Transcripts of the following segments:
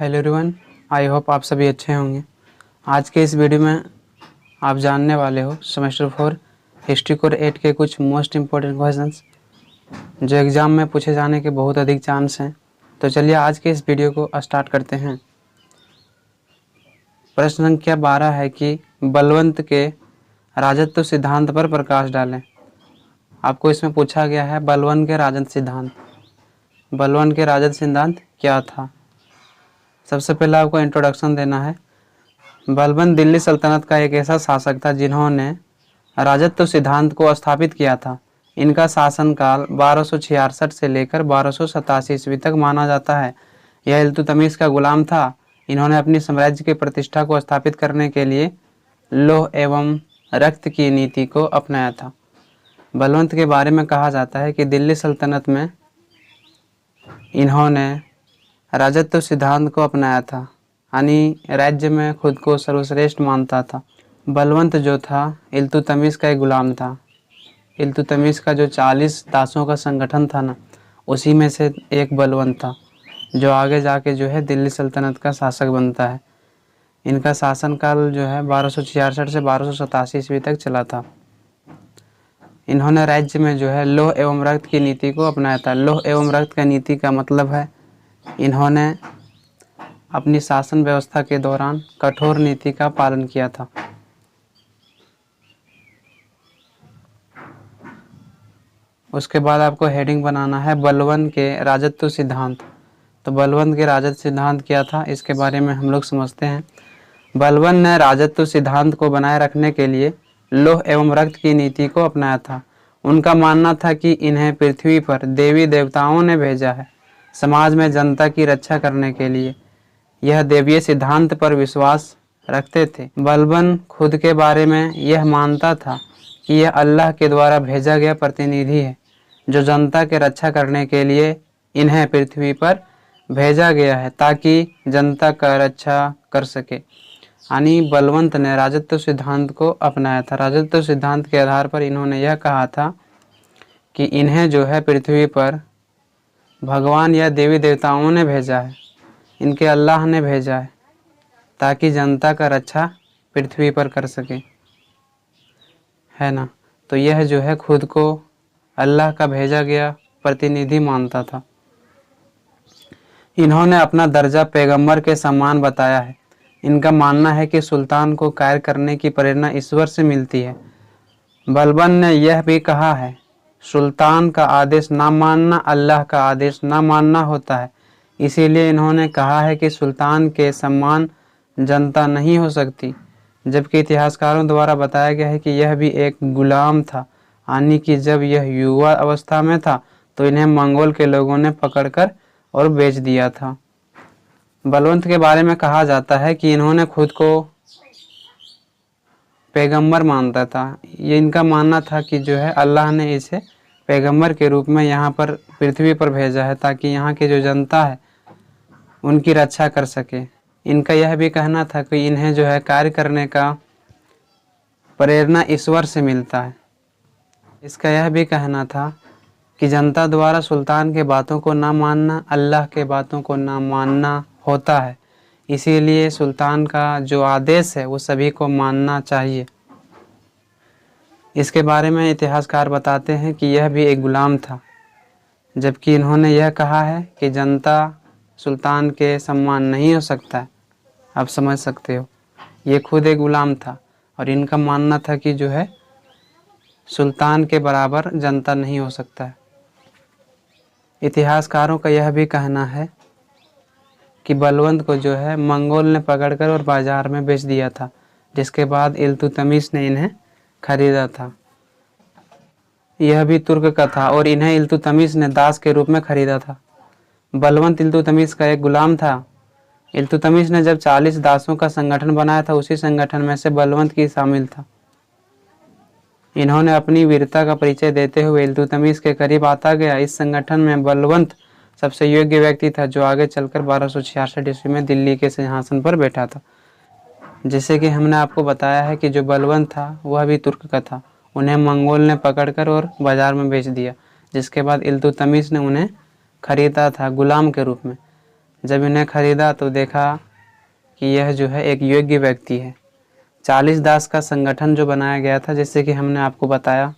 Hello everyone, I hope आप सभी अच्छे होंगे। आज के इस वीडियो में आप जानने वाले हो सेमेस्टर 4 हिस्ट्री कोर 8 के कुछ मोस्ट इम्पोर्टेंट क्वेश्चंस जो एग्ज़ाम में पूछे जाने के बहुत अधिक चांस हैं। तो चलिए आज के इस वीडियो को स्टार्ट करते हैं। प्रश्न संख्या 12 है कि बलवंत के राजत्व सिद्धांत पर प्रकाश डालें। आपको इसमें पूछा गया है बलवंत के राजत्व सिद्धांत। बलवंत के राजत्व सिद्धांत क्या था? सबसे पहले आपको इंट्रोडक्शन देना है। बलबन दिल्ली सल्तनत का एक ऐसा शासक था जिन्होंने राजत्व सिद्धांत को स्थापित किया था। इनका शासनकाल 1266 से लेकर 1287 ईस्वी तक माना जाता है। यह इल्तुतमिश का गुलाम था। इन्होंने अपनी साम्राज्य की प्रतिष्ठा को स्थापित करने के लिए लौह एवं रक्त की नीति को अपनाया था। बलवंत के बारे में कहा जाता है कि दिल्ली सल्तनत में इन्होंने राजत्व सिद्धांत को अपनाया था, यानी राज्य में खुद को सर्वश्रेष्ठ मानता था। बलवंत जो था इल्तुतमिश का एक गुलाम था। इल्तुतमिश का जो 40 दासों का संगठन था ना, उसी में से एक बलवंत था जो आगे जाके जो है दिल्ली सल्तनत का शासक बनता है। इनका शासनकाल जो है 1266 से 1287 ईस्वी तक चला था। इन्होंने राज्य में जो है लौह एवं रक्त की नीति को अपनाया था। लौह एवं रक्त का नीति का मतलब है इन्होंने अपनी शासन व्यवस्था के दौरान कठोर नीति का पालन किया था। उसके बाद आपको हेडिंग बनाना है बलबन के राजत्व सिद्धांत। तो बलबन के राजत्व सिद्धांत क्या था, इसके बारे में हम लोग समझते हैं। बलबन ने राजत्व सिद्धांत को बनाए रखने के लिए लौह एवं रक्त की नीति को अपनाया था। उनका मानना था कि इन्हें पृथ्वी पर देवी देवताओं ने भेजा है समाज में जनता की रक्षा करने के लिए। यह देवीय सिद्धांत पर विश्वास रखते थे। बलबन खुद के बारे में यह मानता था कि यह अल्लाह के द्वारा भेजा गया प्रतिनिधि है जो जनता के रक्षा करने के लिए इन्हें पृथ्वी पर भेजा गया है ताकि जनता का रक्षा कर सके। यानी बलवंत ने राजत्व सिद्धांत को अपनाया था। राजत्व सिद्धांत के आधार पर इन्होंने यह कहा था कि इन्हें जो है पृथ्वी पर भगवान या देवी देवताओं ने भेजा है, इनके अल्लाह ने भेजा है ताकि जनता का रक्षा पृथ्वी पर कर सके, है ना। तो यह जो है खुद को अल्लाह का भेजा गया प्रतिनिधि मानता था। इन्होंने अपना दर्जा पैगंबर के समान बताया है। इनका मानना है कि सुल्तान को कार्य करने की प्रेरणा ईश्वर से मिलती है। बलबन ने यह भी कहा है सुल्तान का आदेश ना मानना अल्लाह का आदेश ना मानना होता है। इसीलिए इन्होंने कहा है कि सुल्तान के समान जनता नहीं हो सकती। जबकि इतिहासकारों द्वारा बताया गया है कि यह भी एक गुलाम था, यानी कि जब यह युवा अवस्था में था तो इन्हें मंगोल के लोगों ने पकड़कर और बेच दिया था। बलवंत के बारे में कहा जाता है कि इन्होंने खुद को पैगंबर मानता था। ये इनका मानना था कि जो है अल्लाह ने इसे पैगंबर के रूप में यहाँ पर पृथ्वी पर भेजा है ताकि यहाँ की जो जनता है उनकी रक्षा कर सके। इनका यह भी कहना था कि इन्हें जो है कार्य करने का प्रेरणा ईश्वर से मिलता है। इसका यह भी कहना था कि जनता द्वारा सुल्तान के बातों को ना मानना अल्लाह के बातों को ना मानना होता है। इसीलिए सुल्तान का जो आदेश है वो सभी को मानना चाहिए। इसके बारे में इतिहासकार बताते हैं कि यह भी एक गुलाम था, जबकि इन्होंने यह कहा है कि जनता सुल्तान के सम्मान नहीं हो सकता है। आप समझ सकते हो, ये खुद एक गुलाम था और इनका मानना था कि जो है सुल्तान के बराबर जनता नहीं हो सकता है। इतिहासकारों का यह भी कहना है कि बलवंत को जो है मंगोल ने पकड़कर और बाजार में बेच दिया था, जिसके बाद इल्तुतमिश ने इन्हें खरीदा था। यह भी तुर्क का था और इन्हें इल्तुतमिश ने दास के रूप में खरीदा था। बलवंत इल्तुतमिश का एक गुलाम था। इल्तुतमिश ने जब 40 दासों का संगठन बनाया था, उसी संगठन में से बलवंत की शामिल था। इन्होंने अपनी वीरता का परिचय देते हुए इल्तुतमिश के करीब आता गया। इस संगठन में बलवंत सबसे योग्य व्यक्ति था जो आगे चलकर 1266 ईस्वी में दिल्ली के सिंहासन पर बैठा था। जैसे कि हमने आपको बताया है कि जो बलवंत था वह भी तुर्क का था। उन्हें मंगोल ने पकड़कर और बाजार में बेच दिया, जिसके बाद इल्तुतमिश ने उन्हें खरीदा था गुलाम के रूप में। जब इन्हें खरीदा तो देखा कि यह जो है एक योग्य व्यक्ति है। 40 दास का संगठन जो बनाया गया था, जैसे कि हमने आपको बताया,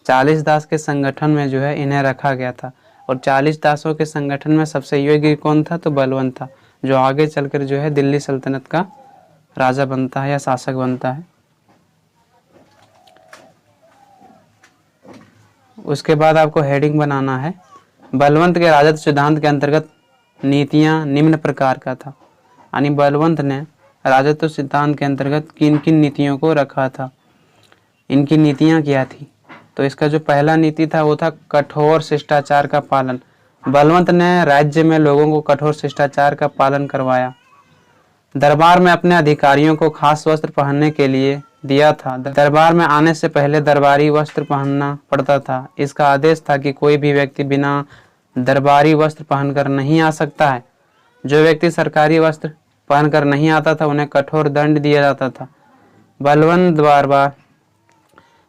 40 दास के संगठन में जो है इन्हें रखा गया था। और 40 दासों के संगठन में सबसे योग्य कौन था? तो बलवंत था, जो आगे चलकर जो है दिल्ली सल्तनत का राजा बनता है या शासक बनता है। उसके बाद आपको हेडिंग बनाना है, बलवंत के राजत्व सिद्धांत के अंतर्गत नीतियां निम्न प्रकार का था। यानी बलवंत ने राजत्व सिद्धांत के अंतर्गत किन किन नीतियों को रखा था, इनकी नीतियां क्या थी? तो इसका जो पहला नीति था वो था कठोर शिष्टाचार का पालन। बलवंत ने राज्य में लोगों को कठोर शिष्टाचार का पालन करवाया। दरबार में अपने अधिकारियों को खास वस्त्र पहनने के लिए दिया था। दरबार में आने से पहले दरबारी वस्त्र पहनना पड़ता था। इसका आदेश था कि कोई भी व्यक्ति बिना दरबारी वस्त्र पहनकर नहीं आ सकता है। जो व्यक्ति सरकारी वस्त्र पहनकर नहीं आता था उन्हें कठोर दंड दिया जाता था।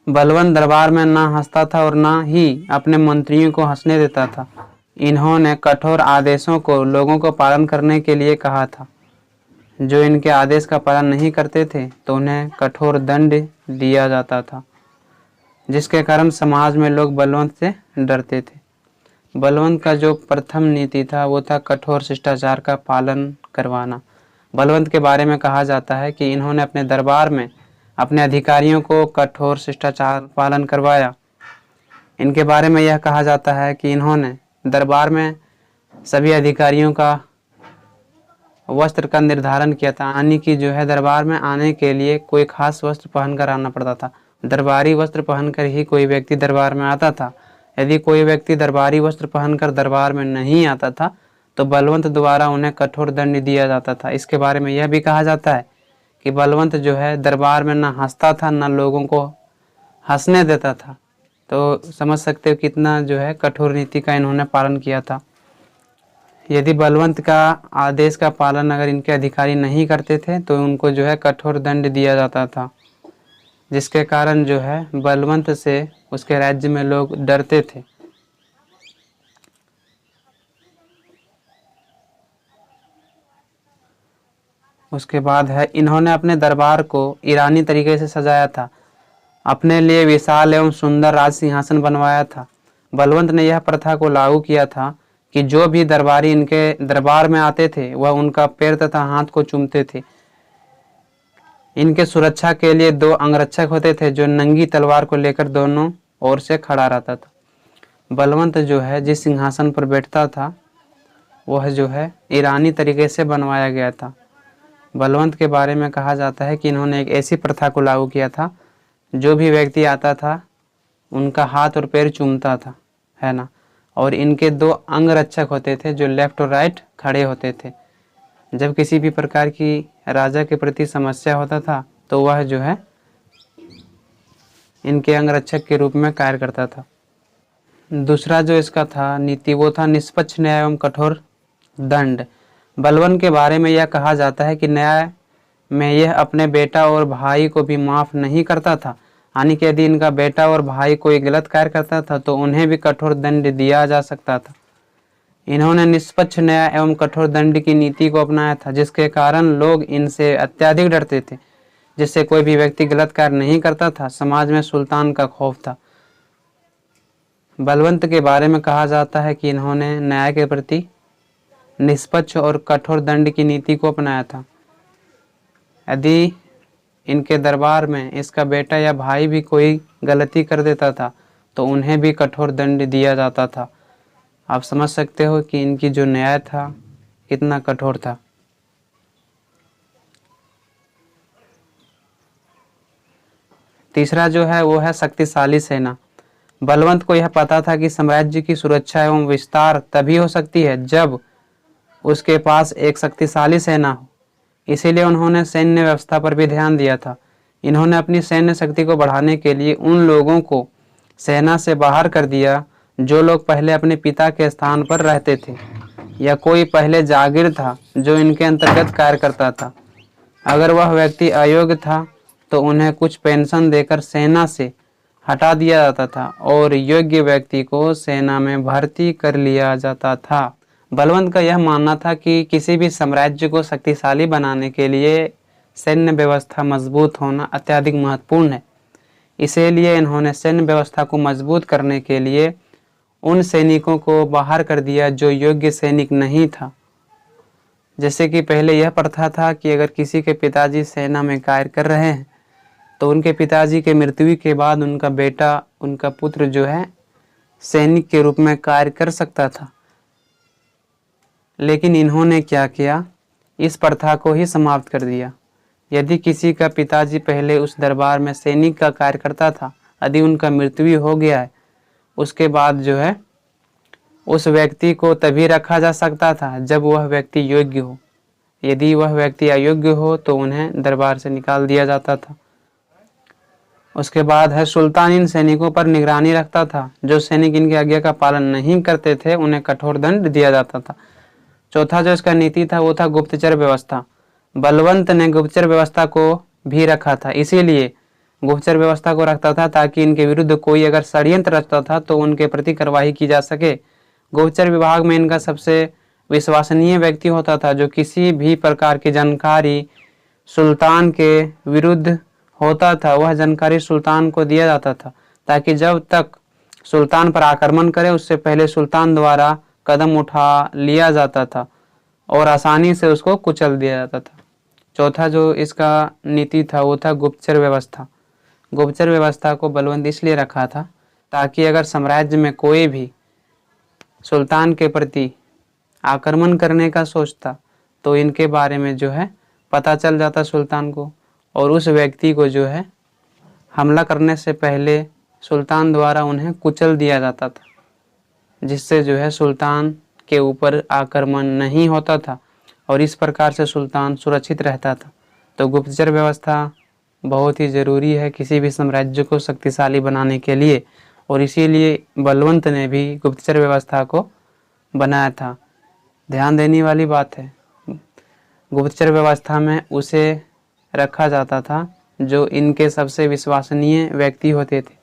बलवंत दरबार में ना हंसता था और ना ही अपने मंत्रियों को हंसने देता था। इन्होंने कठोर आदेशों को लोगों को पालन करने के लिए कहा था। जो इनके आदेश का पालन नहीं करते थे तो उन्हें कठोर दंड दिया जाता था, जिसके कारण समाज में लोग बलवंत से डरते थे। बलवंत का जो प्रथम नीति था वो था कठोर शिष्टाचार का पालन करवाना। बलवंत के बारे में कहा जाता है कि इन्होंने अपने दरबार में अपने अधिकारियों को कठोर शिष्टाचार पालन करवाया। इनके बारे में यह कहा जाता है कि इन्होंने दरबार में सभी अधिकारियों का वस्त्र का निर्धारण किया था, यानी कि जो है दरबार में आने के लिए कोई खास वस्त्र पहनकर आना पड़ता था। दरबारी वस्त्र पहनकर ही कोई व्यक्ति दरबार में आता था। यदि कोई व्यक्ति दरबारी वस्त्र पहनकर दरबार में नहीं आता था तो बलवंत द्वारा उन्हें कठोर दंड दिया जाता था। इसके बारे में यह भी कहा जाता है कि बलवंत जो है दरबार में ना हंसता था ना लोगों को हंसने देता था। तो समझ सकते हो कितना जो है कठोर नीति का इन्होंने पालन किया था। यदि बलवंत का आदेश का पालन अगर इनके अधिकारी नहीं करते थे तो उनको जो है कठोर दंड दिया जाता था, जिसके कारण जो है बलवंत से उसके राज्य में लोग डरते थे। उसके बाद है इन्होंने अपने दरबार को ईरानी तरीके से सजाया था। अपने लिए विशाल एवं सुंदर राज सिंहासन बनवाया था। बलवंत ने यह प्रथा को लागू किया था कि जो भी दरबारी इनके दरबार में आते थे वह उनका पैर तथा हाथ को चूमते थे। इनके सुरक्षा के लिए 2 अंगरक्षक होते थे जो नंगी तलवार को लेकर दोनों ओर से खड़ा रहता था। बलवंत जो है जिस सिंहासन पर बैठता था वह जो है ईरानी तरीके से बनवाया गया था। बलवंत के बारे में कहा जाता है कि इन्होंने एक ऐसी प्रथा को लागू किया था, जो भी व्यक्ति आता था उनका हाथ और पैर चूमता था, है ना। और इनके 2 अंगरक्षक होते थे जो लेफ्ट और राइट खड़े होते थे। जब किसी भी प्रकार की राजा के प्रति समस्या होता था तो वह जो है इनके अंगरक्षक के रूप में कार्य करता था। दूसरा जो इसका था नीति वो था निष्पक्ष न्याय एवं कठोर दंड। बलवंत के बारे में यह कहा जाता है कि न्याय में यह अपने बेटा और भाई को भी माफ नहीं करता था, यानी कि यदि इनका बेटा और भाई कोई गलत कार्य करता था तो उन्हें भी कठोर दंड दिया जा सकता था। इन्होंने निष्पक्ष न्याय एवं कठोर दंड की नीति को अपनाया था, जिसके कारण लोग इनसे अत्यधिक डरते थे। जिससे कोई भी व्यक्ति गलत कार्य नहीं करता था, समाज में सुल्तान का खौफ था। बलवंत के बारे में कहा जाता है कि इन्होंने न्याय के प्रति निष्पक्ष और कठोर दंड की नीति को अपनाया था। यदि इनके दरबार में इसका बेटा या भाई भी कोई गलती कर देता था तो उन्हें भी कठोर दंड दिया जाता था। आप समझ सकते हो कि इनकी जो न्याय था कितना कठोर था। तीसरा जो है वो है शक्तिशाली सेना। बलवंत को यह पता था कि साम्राज्य की सुरक्षा एवं विस्तार तभी हो सकती है जब उसके पास एक शक्तिशाली सेना हो। इसीलिए उन्होंने सैन्य व्यवस्था पर भी ध्यान दिया था। इन्होंने अपनी सैन्य शक्ति को बढ़ाने के लिए उन लोगों को सेना से बाहर कर दिया जो लोग पहले अपने पिता के स्थान पर रहते थे या कोई पहले जागीर था जो इनके अंतर्गत कार्य करता था। अगर वह व्यक्ति अयोग्य था तो उन्हें कुछ पेंशन देकर सेना से हटा दिया जाता था और योग्य व्यक्ति को सेना में भर्ती कर लिया जाता था। बलवंत का यह मानना था कि किसी भी साम्राज्य को शक्तिशाली बनाने के लिए सैन्य व्यवस्था मजबूत होना अत्यधिक महत्वपूर्ण है। इसीलिए इन्होंने सैन्य व्यवस्था को मजबूत करने के लिए उन सैनिकों को बाहर कर दिया जो योग्य सैनिक नहीं था। जैसे कि पहले यह प्रथा था कि अगर किसी के पिताजी सेना में कार्य कर रहे हैं तो उनके पिताजी के मृत्यु के बाद उनका बेटा, उनका पुत्र जो है सैनिक के रूप में कार्य कर सकता था। लेकिन इन्होंने क्या किया, इस प्रथा को ही समाप्त कर दिया। यदि किसी का पिताजी पहले उस दरबार में सैनिक का कार्य करता था, यदि उनका मृत्यु हो गया है, उसके बाद जो है उस व्यक्ति को तभी रखा जा सकता था जब वह व्यक्ति योग्य हो। यदि वह व्यक्ति अयोग्य हो तो उन्हें दरबार से निकाल दिया जाता था। उसके बाद है सुल्तान इन सैनिकों पर निगरानी रखता था। जो सैनिक इनकी आज्ञा का पालन नहीं करते थे उन्हें कठोर दंड दिया जाता था। चौथा जो इसका नीति था वो था गुप्तचर व्यवस्था। बलवंत ने गुप्तचर व्यवस्था को भी रखा था, इसीलिए गुप्तचर व्यवस्था को रखता था ताकि इनके विरुद्ध कोई अगर षड्यंत्र रचता था तो उनके प्रति कार्रवाई की जा सके। गुप्तचर विभाग में इनका सबसे विश्वसनीय व्यक्ति होता था जो किसी भी प्रकार की जानकारी सुल्तान के विरुद्ध होता था वह जानकारी सुल्तान को दिया जाता था, ताकि जब तक सुल्तान पर आक्रमण करे उससे पहले सुल्तान द्वारा कदम उठा लिया जाता था और आसानी से उसको कुचल दिया जाता था। चौथा जो इसका नीति था वो था गुप्तचर व्यवस्था। गुप्तचर व्यवस्था को बलवंत इसलिए रखा था ताकि अगर साम्राज्य में कोई भी सुल्तान के प्रति आक्रमण करने का सोचता तो इनके बारे में जो है पता चल जाता सुल्तान को, और उस व्यक्ति को जो है हमला करने से पहले सुल्तान द्वारा उन्हें कुचल दिया जाता था, जिससे जो है सुल्तान के ऊपर आक्रमण नहीं होता था और इस प्रकार से सुल्तान सुरक्षित रहता था। तो गुप्तचर व्यवस्था बहुत ही ज़रूरी है किसी भी साम्राज्य को शक्तिशाली बनाने के लिए, और इसीलिए बलवंत ने भी गुप्तचर व्यवस्था को बनाया था। ध्यान देने वाली बात है, गुप्तचर व्यवस्था में उसे रखा जाता था जो इनके सबसे विश्वसनीय व्यक्ति होते थे।